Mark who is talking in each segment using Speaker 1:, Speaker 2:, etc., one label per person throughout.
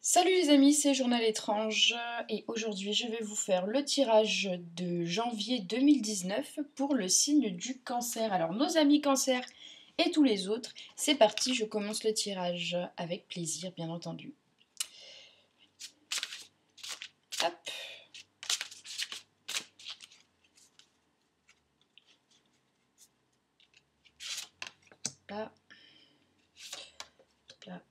Speaker 1: Salut les amis, c'est Journal étrange et aujourd'hui je vais vous faire le tirage de janvier 2019 pour le signe du cancer. Alors nos amis cancer et tous les autres, c'est parti, je commence le tirage avec plaisir bien entendu. Hop. Là. Là.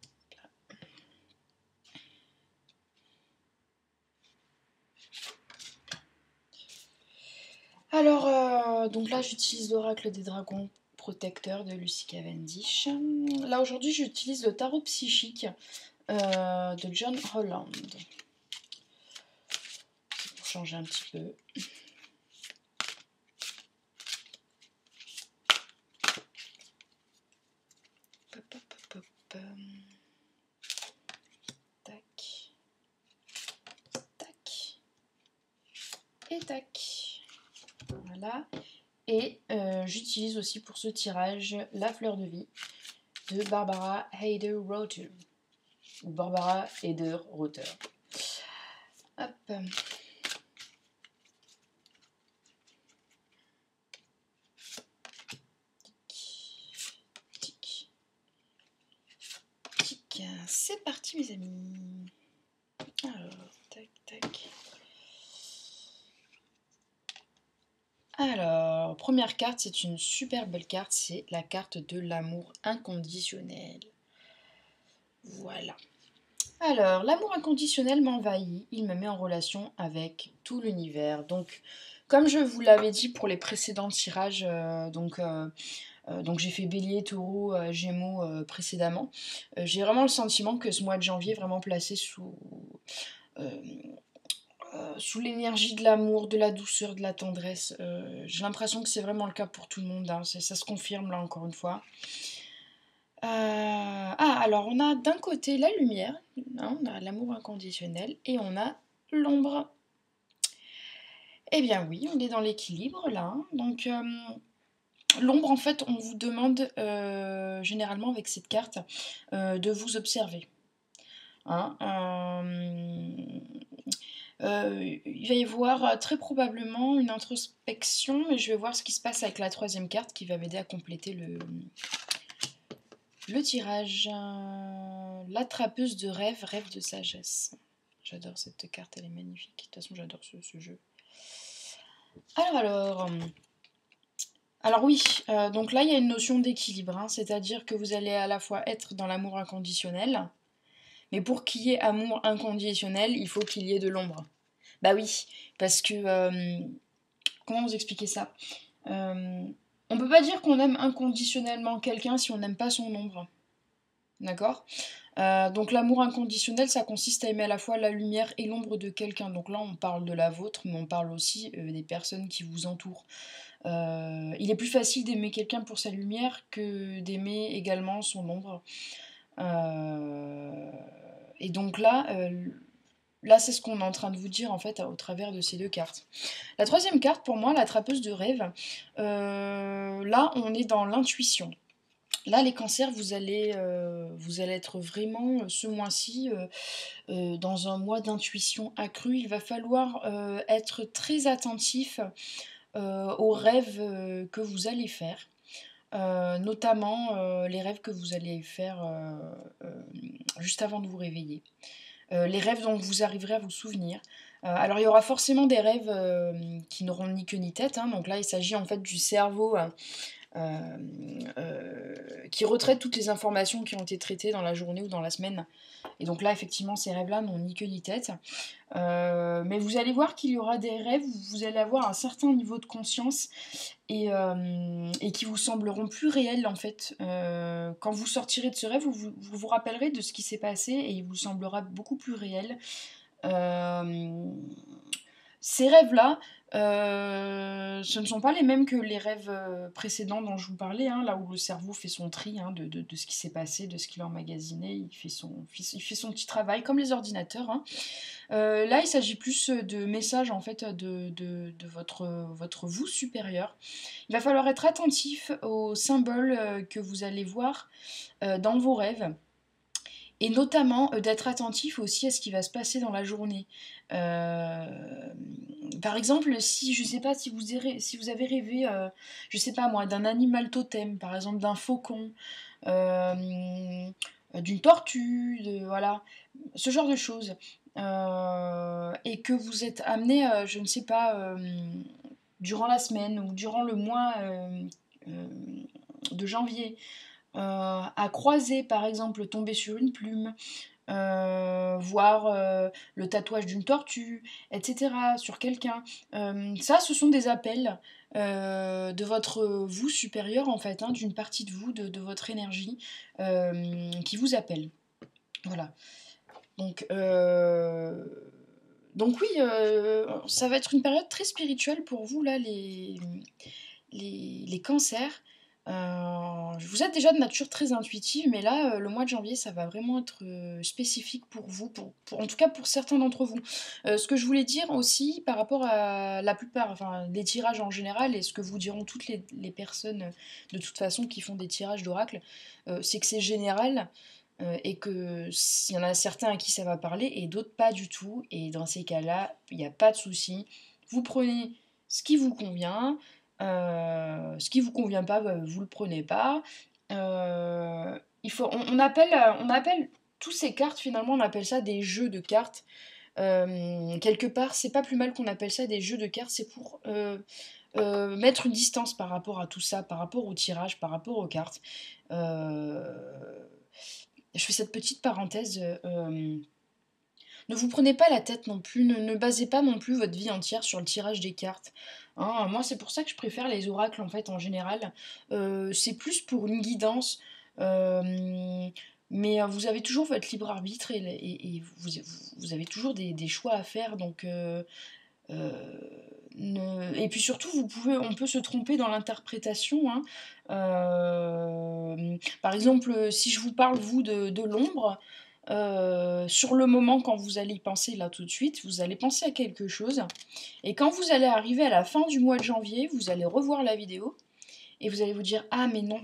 Speaker 1: Alors, donc là j'utilise l'oracle des dragons protecteur de Lucy Cavendish. Là aujourd'hui j'utilise le tarot psychique de John Holland. Pour changer un petit peu. Hop, hop, hop, hop. Tac. Tac. Et tac. Voilà. Et j'utilise aussi pour ce tirage La fleur de vie de Barbara Heider-Rother. Ou Barbara Heider-Rother. Hop. Tic. Tic. C'est parti mes amis. Alors, tac, tac. Alors, première carte, c'est une super belle carte, c'est la carte de l'amour inconditionnel. Voilà. Alors, l'amour inconditionnel m'envahit, il me met en relation avec tout l'univers. Donc, comme je vous l'avais dit pour les précédents tirages, donc j'ai fait Bélier, Taureau, Gémeaux précédemment, j'ai vraiment le sentiment que ce mois de janvier est vraiment placé euh, sous l'énergie de l'amour, de la douceur, de la tendresse. J'ai l'impression que c'est vraiment le cas pour tout le monde, hein. Ça se confirme là encore une fois. Alors on a d'un côté la lumière, hein, on a l'amour inconditionnel, et on a l'ombre. Eh bien oui, on est dans l'équilibre là, hein. Donc l'ombre, en fait, on vous demande généralement avec cette carte de vous observer, hein. Il va y avoir très probablement une introspection, mais je vais voir ce qui se passe avec la troisième carte qui va m'aider à compléter le tirage. La trappeuse de rêve, rêve de sagesse. J'adore cette carte, elle est magnifique. De toute façon, j'adore ce jeu. Alors oui, donc là, il y a une notion d'équilibre, hein, c'est-à-dire que vous allez à la fois être dans l'amour inconditionnel, mais pour qu'il y ait amour inconditionnel, il faut qu'il y ait de l'ombre. Bah oui, parce que... comment vous expliquer ça On peut pas dire qu'on aime inconditionnellement quelqu'un si on n'aime pas son ombre. D'accord. Donc l'amour inconditionnel, ça consiste à aimer à la fois la lumière et l'ombre de quelqu'un. Donc là, on parle de la vôtre, mais on parle aussi des personnes qui vous entourent. Il est plus facile d'aimer quelqu'un pour sa lumière que d'aimer également son ombre. Et donc là, c'est ce qu'on est en train de vous dire en fait au travers de ces deux cartes. La troisième carte, pour moi, la trappeuse de rêve, là, on est dans l'intuition. Là, les cancers, vous allez être vraiment ce mois-ci dans un mois d'intuition accrue. Il va falloir être très attentif aux rêves que vous allez faire. Notamment les rêves que vous allez faire juste avant de vous réveiller. Les rêves dont vous arriverez à vous souvenir. Alors il y aura forcément des rêves qui n'auront ni queue ni tête, hein. Donc là il s'agit en fait du cerveau qui retraite toutes les informations qui ont été traitées dans la journée ou dans la semaine. Et donc là effectivement ces rêves-là n'ont ni queue ni tête. Mais vous allez voir qu'il y aura des rêves où vous allez avoir un certain niveau de conscience et qui vous sembleront plus réels en fait. Quand vous sortirez de ce rêve, vous vous rappellerez de ce qui s'est passé et il vous semblera beaucoup plus réel. Ces rêves-là, ce ne sont pas les mêmes que les rêves précédents dont je vous parlais, hein, là où le cerveau fait son tri, hein, de ce qui s'est passé, de ce qu'il a emmagasiné, il fait son petit travail, comme les ordinateurs, hein. Là, il s'agit plus de messages en fait de votre vous supérieur. Il va falloir être attentif aux symboles que vous allez voir dans vos rêves. Et notamment d'être attentif aussi à ce qui va se passer dans la journée. Euh, Par exemple, si je sais pas si vous avez rêvé, je sais pas moi, d'un animal totem, par exemple d'un faucon, euh, d'une tortue, voilà, ce genre de choses. Et que vous êtes amené, je ne sais pas, durant la semaine ou durant le mois euh, de janvier, à croiser par exemple, tomber sur une plume, voir le tatouage d'une tortue, etc., sur quelqu'un. Ça, ce sont des appels de votre vous supérieur, en fait, hein, d'une partie de vous, de votre énergie, qui vous appelle. Voilà. Donc, euh, donc oui, ça va être une période très spirituelle pour vous, là, les cancers. Vous êtes déjà de nature très intuitive, mais là, le mois de janvier, ça va vraiment être spécifique pour vous, en tout cas pour certains d'entre vous. Ce que je voulais dire aussi par rapport à la plupart, enfin les tirages en général, et ce que vous diront toutes les personnes de toute façon qui font des tirages d'oracle, c'est que c'est général. Et que s'il y en a certains à qui ça va parler et d'autres pas du tout. Et dans ces cas-là, il n'y a pas de souci. Vous prenez ce qui vous convient. Ce qui vous convient pas, bah, vous le prenez pas. On appelle tous ces cartes, finalement, on appelle ça des jeux de cartes. Quelque part, c'est pas plus mal qu'on appelle ça des jeux de cartes, c'est pour mettre une distance par rapport à tout ça, par rapport au tirage, par rapport aux cartes. Euh, je fais cette petite parenthèse. Ne vous prenez pas la tête non plus, ne basez pas non plus votre vie entière sur le tirage des cartes. Hein, moi, c'est pour ça que je préfère les oracles en fait en général. C'est plus pour une guidance. euh, mais vous avez toujours votre libre arbitre et vous avez toujours des choix à faire. Donc, euh, et puis surtout, on peut se tromper dans l'interprétation. Hein. Par exemple, si je vous parle, vous, de l'ombre, sur le moment, quand vous allez y penser là tout de suite, vous allez penser à quelque chose. Et quand vous allez arriver à la fin du mois de janvier, vous allez revoir la vidéo et vous allez vous dire: ah, mais non,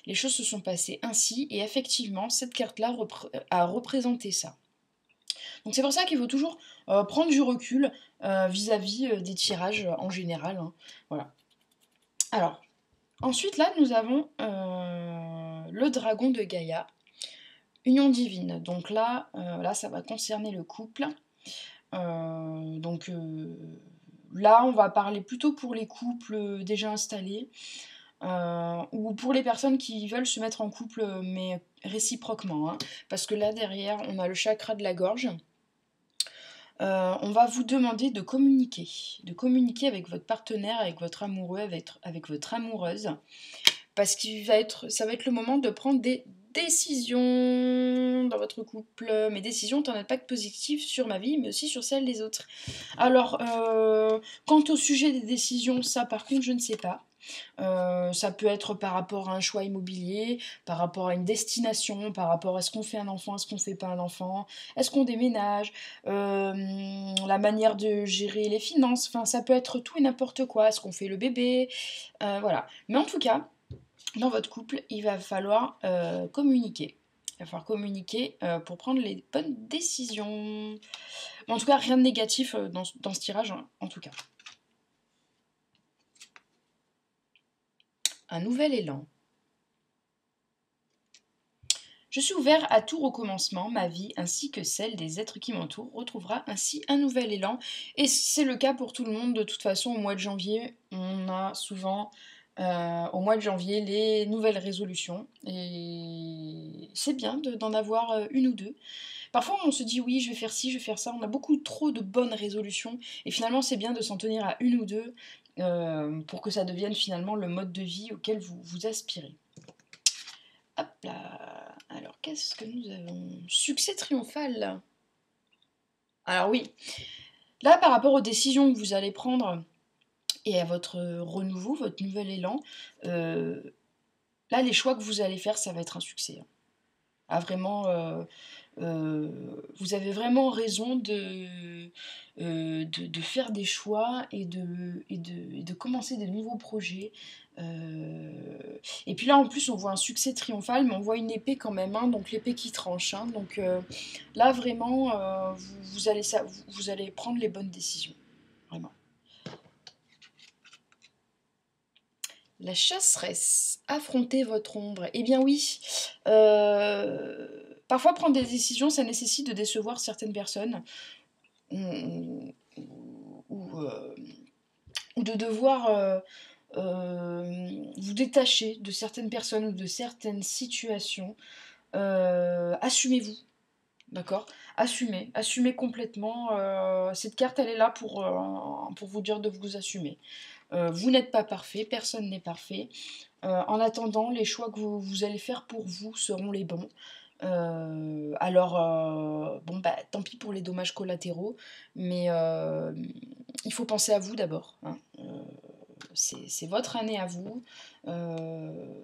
Speaker 1: les choses se sont passées ainsi. Et effectivement, cette carte-là a représenté ça. Donc c'est pour ça qu'il faut toujours prendre du recul vis-à-vis des tirages en général. Hein. Voilà. Alors, ensuite là, nous avons le dragon de Gaïa, union divine. Donc là, ça va concerner le couple. Donc là, on va parler plutôt pour les couples déjà installés. Ou pour les personnes qui veulent se mettre en couple, mais réciproquement. Hein. Parce que là, derrière, on a le chakra de la gorge. On va vous demander de communiquer avec votre partenaire, avec votre amoureux, avec votre amoureuse, parce ça va être le moment de prendre des décisions dans votre couple, mes décisions en impact positif sur ma vie, mais aussi sur celle des autres. Alors, quant au sujet des décisions, ça par contre, je ne sais pas. Ça peut être par rapport à un choix immobilier, par rapport à une destination, par rapport à est-ce qu'on fait un enfant, est-ce qu'on fait pas un enfant, est-ce qu'on déménage, la manière de gérer les finances, enfin ça peut être tout et n'importe quoi, est-ce qu'on fait le bébé, voilà. Mais en tout cas, dans votre couple, il va falloir communiquer. Il va falloir communiquer pour prendre les bonnes décisions. Mais en tout cas, rien de négatif dans ce tirage, hein, en tout cas. Un nouvel élan. Je suis ouvert à tout recommencement, ma vie ainsi que celle des êtres qui m'entourent retrouvera ainsi un nouvel élan. Et c'est le cas pour tout le monde, de toute façon au mois de janvier, on a souvent au mois de janvier les nouvelles résolutions. Et c'est bien d'en avoir une ou deux. Parfois on se dit oui, je vais faire ci, je vais faire ça, on a beaucoup trop de bonnes résolutions. Et finalement c'est bien de s'en tenir à une ou deux pour que ça devienne finalement le mode de vie auquel vous aspirez. Hop là. Alors, qu'est-ce que nous avons? Succès triomphal. Alors oui, là par rapport aux décisions que vous allez prendre et à votre renouveau, votre nouvel élan, euh, là les choix que vous allez faire, ça va être un succès. Hein. Ah vraiment, vous avez vraiment raison de faire des choix et de commencer des nouveaux projets. Et puis là en plus on voit un succès triomphal, mais on voit une épée quand même, hein, donc l'épée qui tranche. Hein, donc là vraiment vous allez prendre les bonnes décisions. Vraiment. La chasseresse, affronter votre ombre. Eh bien oui, parfois prendre des décisions, ça nécessite de décevoir certaines personnes ou, ou, euh, ou de devoir vous détacher de certaines personnes ou de certaines situations. Assumez-vous, d'accord. Assumez complètement. Cette carte, elle est là pour vous dire de vous assumer. Vous n'êtes pas parfait, personne n'est parfait. En attendant, les choix que vous allez faire pour vous seront les bons. Bon, bah, tant pis pour les dommages collatéraux, mais il faut penser à vous d'abord. Hein. C'est votre année à vous, euh,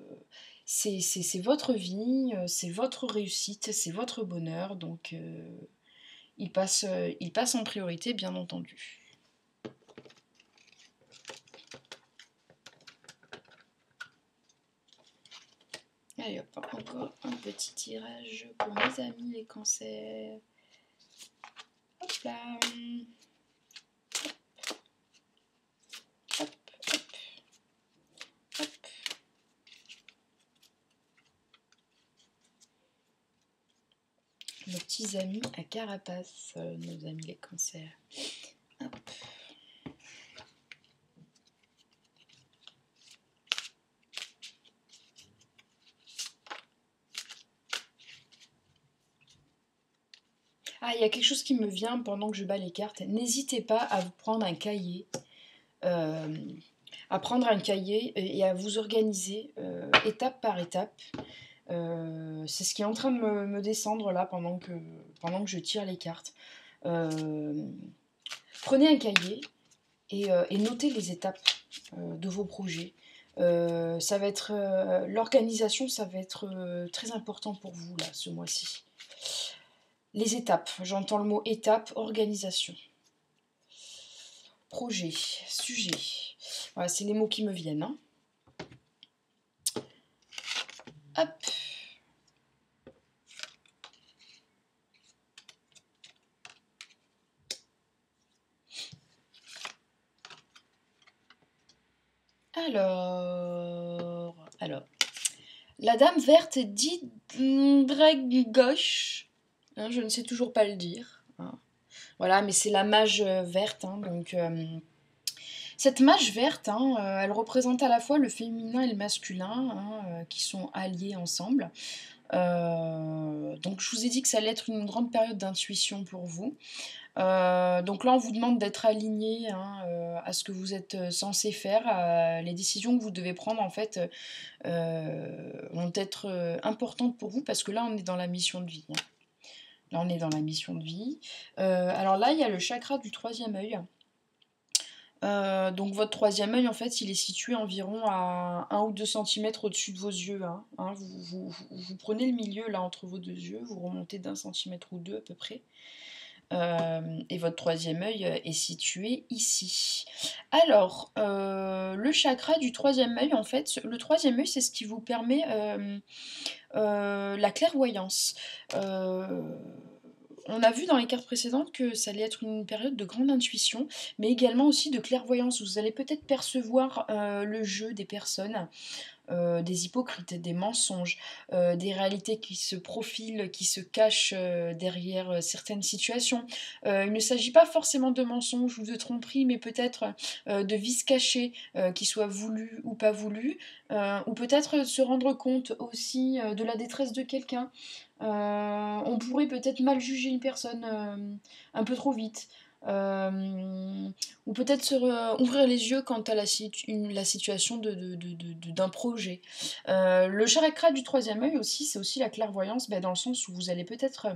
Speaker 1: c'est votre vie, c'est votre réussite, c'est votre bonheur, donc il passe en priorité, bien entendu. Allez hop, encore un petit tirage pour mes amis les cancers. Hop là. Hop, hop, hop. Nos petits amis à carapace, nos amis les cancers. Hop. Ah, il y a quelque chose qui me vient pendant que je bats les cartes. N'hésitez pas à vous prendre un cahier. euh, à prendre un cahier et à vous organiser étape par étape. C'est ce qui est en train de me descendre là pendant que je tire les cartes. Euh, Prenez un cahier et notez les étapes de vos projets. Ça va être l'organisation, ça va être très important pour vous là ce mois-ci. Les étapes, j'entends le mot étape, organisation. Projet, sujet. Voilà, c'est les mots qui me viennent. Hein. Hop. Alors, la dame verte dit gauche. Hein, je ne sais toujours pas le dire. Hein. Voilà, mais c'est la mage verte. Hein, donc, cette mage verte, hein, elle représente à la fois le féminin et le masculin, hein, qui sont alliés ensemble. Donc, je vous ai dit que ça allait être une grande période d'intuition pour vous. Donc là, on vous demande d'être aligné, hein, à ce que vous êtes censé faire. Les décisions que vous devez prendre, en fait, vont être importantes pour vous parce que là, on est dans la mission de vie. Hein. Là, on est dans la mission de vie. Alors là, il y a le chakra du troisième œil. Donc votre troisième œil, en fait, il est situé environ à 1 ou 2 centimètres au-dessus de vos yeux. Hein. Hein, vous prenez le milieu là entre vos deux yeux, vous remontez d'1 centimètre ou 2 à peu près. Et votre troisième œil est situé ici. Alors, le chakra du troisième œil, en fait, le troisième œil, c'est ce qui vous permet la clairvoyance. On a vu dans les cartes précédentes que ça allait être une période de grande intuition, mais également aussi de clairvoyance. Vous allez peut-être percevoir le jeu des personnes, des hypocrites, des mensonges, des réalités qui se profilent, qui se cachent derrière certaines situations. Il ne s'agit pas forcément de mensonges ou de tromperies, mais peut-être de vices cachés qui soient voulus ou pas voulus, ou peut-être se rendre compte aussi de la détresse de quelqu'un. On pourrait peut-être mal juger une personne un peu trop vite. Ou peut-être ouvrir les yeux quant à la situation d'un projet. Le chakra du troisième œil aussi, c'est aussi la clairvoyance, dans le sens où vous allez peut-être,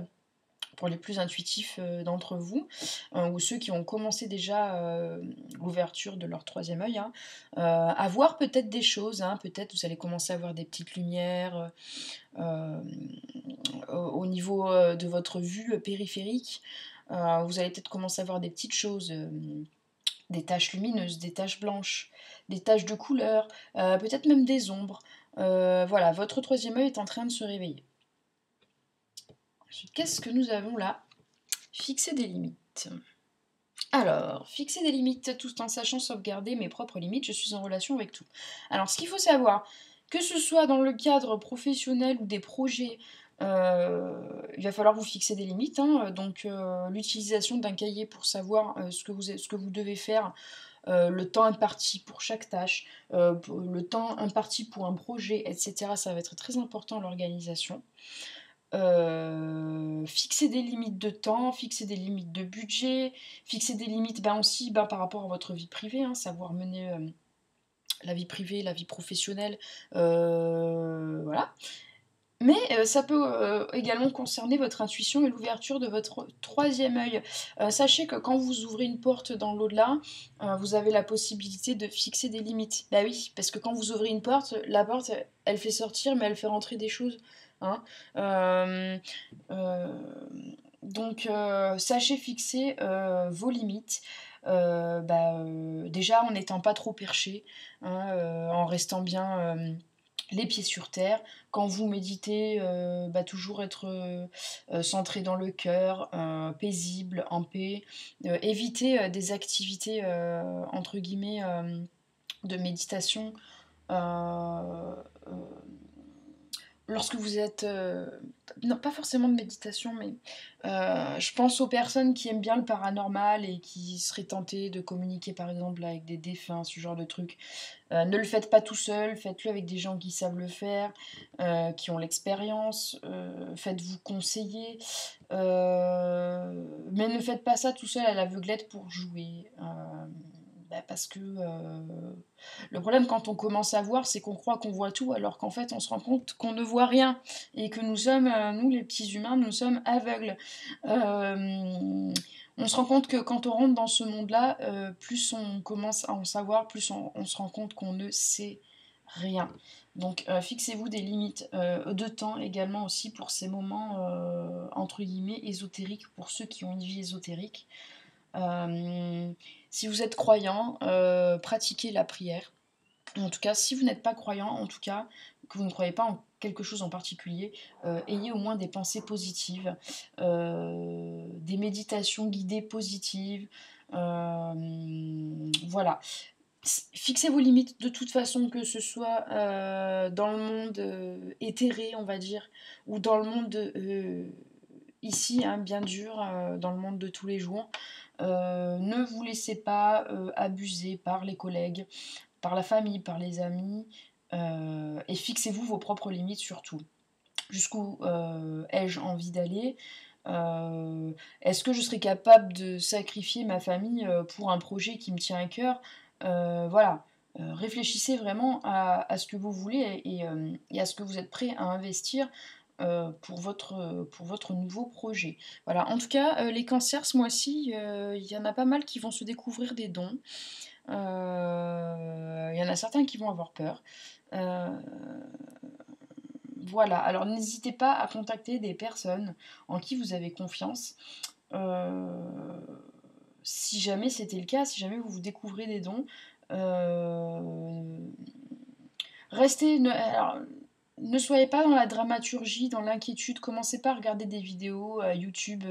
Speaker 1: pour les plus intuitifs d'entre vous, ou ceux qui ont commencé déjà l'ouverture de leur troisième œil, hein, à voir peut-être des choses, hein, peut-être vous allez commencer à voir des petites lumières au niveau de votre vue périphérique. Vous allez peut-être commencer à voir des petites choses, des taches lumineuses, des taches blanches, des taches de couleur, peut-être même des ombres. Voilà, votre troisième œil est en train de se réveiller. Ensuite, qu'est-ce que nous avons là? Fixer des limites. Alors, fixer des limites tout en sachant sauvegarder mes propres limites, je suis en relation avec tout. Alors, ce qu'il faut savoir, que ce soit dans le cadre professionnel ou des projets, il va falloir vous fixer des limites, hein, donc l'utilisation d'un cahier pour savoir ce que vous devez faire, le temps imparti pour chaque tâche, le temps imparti pour un projet, etc. Ça va être très important, l'organisation. Fixer des limites de temps, fixer des limites de budget, fixer des limites aussi par rapport à votre vie privée, hein, savoir mener la vie privée, la vie professionnelle, voilà. Mais ça peut également concerner votre intuition et l'ouverture de votre troisième œil. Sachez que quand vous ouvrez une porte dans l'au-delà, vous avez la possibilité de fixer des limites. Bah oui, parce que quand vous ouvrez une porte, la porte, elle fait sortir, mais elle fait rentrer des choses. Hein. Euh, euh, donc, sachez fixer vos limites. Déjà en n'étant pas trop perché, hein, en restant bien les pieds sur terre. Quand vous méditez, toujours être centré dans le cœur, paisible, en paix. Éviter des activités, entre guillemets, de méditation. euh, euh, Lorsque vous êtes... non, pas forcément de méditation, mais je pense aux personnes qui aiment bien le paranormal et qui seraient tentées de communiquer par exemple avec des défunts, ce genre de truc. Ne le faites pas tout seul, faites-le avec des gens qui savent le faire, qui ont l'expérience, faites-vous conseiller, mais ne faites pas ça tout seul à l'aveuglette pour jouer. Parce que le problème quand on commence à voir, c'est qu'on croit qu'on voit tout, alors qu'en fait on se rend compte qu'on ne voit rien, et que nous sommes, nous les petits humains, nous sommes aveugles. On se rend compte que quand on rentre dans ce monde-là, plus on commence à en savoir, plus on se rend compte qu'on ne sait rien. Donc fixez-vous des limites de temps également aussi pour ces moments entre guillemets ésotériques, pour ceux qui ont une vie ésotérique. Euh, Si vous êtes croyant, pratiquez la prière. En tout cas, si vous n'êtes pas croyant, en tout cas, que vous ne croyez pas en quelque chose en particulier, ayez au moins des pensées positives, des méditations guidées positives. Voilà. Fixez vos limites de toute façon, que ce soit dans le monde éthéré, on va dire, ou dans le monde ici, hein, bien dur, dans le monde de tous les jours. Ne vous laissez pas abuser par les collègues, par la famille, par les amis, et fixez-vous vos propres limites surtout. Jusqu'où ai-je envie d'aller? Est-ce que je serais capable de sacrifier ma famille pour un projet qui me tient à cœur? Voilà. Réfléchissez vraiment à ce que vous voulez et à ce que vous êtes prêt à investir pour votre nouveau projet. Voilà. En tout cas, les cancers, ce mois-ci, il y en a pas mal qui vont se découvrir des dons. Il y en a certains qui vont avoir peur. Euh, voilà, alors n'hésitez pas à contacter des personnes en qui vous avez confiance. Euh, Si jamais c'était le cas, si jamais vous vous découvrez des dons, euh, restez. Alors, ne soyez pas dans la dramaturgie, dans l'inquiétude. Commencez pas à regarder des vidéos YouTube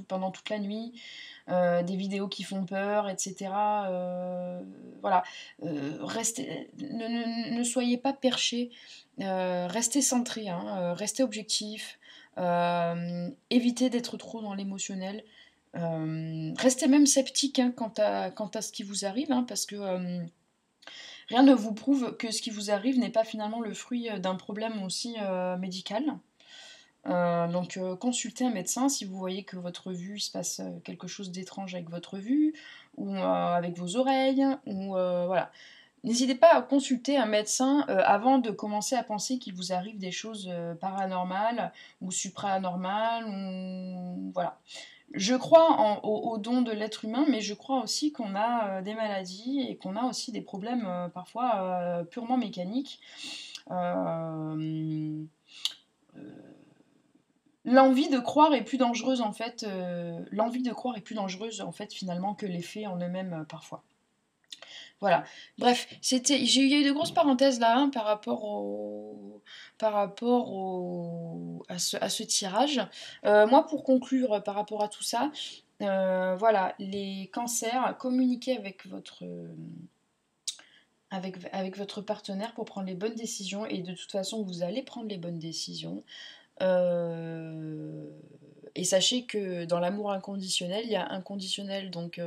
Speaker 1: pendant toute la nuit, des vidéos qui font peur, etc. Voilà. Ne soyez pas perché, restez centré, hein, restez objectif, évitez d'être trop dans l'émotionnel. Restez même sceptique, hein, quant à ce qui vous arrive, hein, parce que rien ne vous prouve que ce qui vous arrive n'est pas finalement le fruit d'un problème aussi médical. Donc consultez un médecin si vous voyez que votre vue, il se passe quelque chose d'étrange avec votre vue, ou avec vos oreilles, ou voilà. N'hésitez pas à consulter un médecin avant de commencer à penser qu'il vous arrive des choses paranormales ou supranormales, ou voilà. Je crois au don de l'être humain, mais je crois aussi qu'on a des maladies et qu'on a aussi des problèmes parfois purement mécaniques. Euh, l'envie de croire est plus dangereuse en fait, l'envie de croire est plus dangereuse en fait finalement que les faits en eux-mêmes parfois. Voilà. Bref, il y a eu de grosses parenthèses là hein, à ce tirage. Moi, pour conclure par rapport à tout ça, voilà, les cancers, communiquez avec votre partenaire pour prendre les bonnes décisions et de toute façon, vous allez prendre les bonnes décisions. Euh, et sachez que dans l'amour inconditionnel, il y a inconditionnel, donc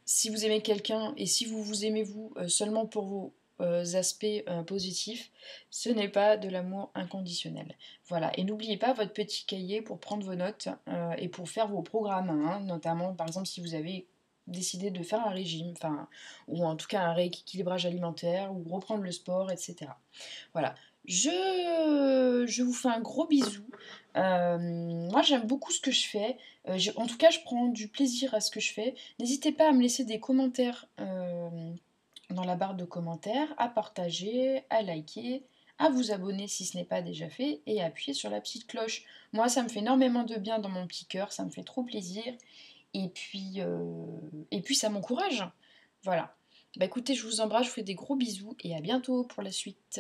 Speaker 1: si vous aimez quelqu'un et si vous vous aimez vous seulement pour vos aspects positifs, ce n'est pas de l'amour inconditionnel. Voilà, et n'oubliez pas votre petit cahier pour prendre vos notes et pour faire vos programmes, hein, notamment par exemple si vous avez décidé de faire un régime, enfin, ou en tout cas un rééquilibrage alimentaire, ou reprendre le sport, etc. Voilà. Je vous fais un gros bisou. Moi, j'aime beaucoup ce que je fais. En tout cas, je prends du plaisir à ce que je fais. N'hésitez pas à me laisser des commentaires dans la barre de commentaires, à partager, à liker, à vous abonner si ce n'est pas déjà fait et à appuyer sur la petite cloche. Moi, ça me fait énormément de bien dans mon petit cœur, ça me fait trop plaisir. Et puis ça m'encourage. Voilà. Bah écoutez, je vous embrasse, je vous fais des gros bisous et à bientôt pour la suite.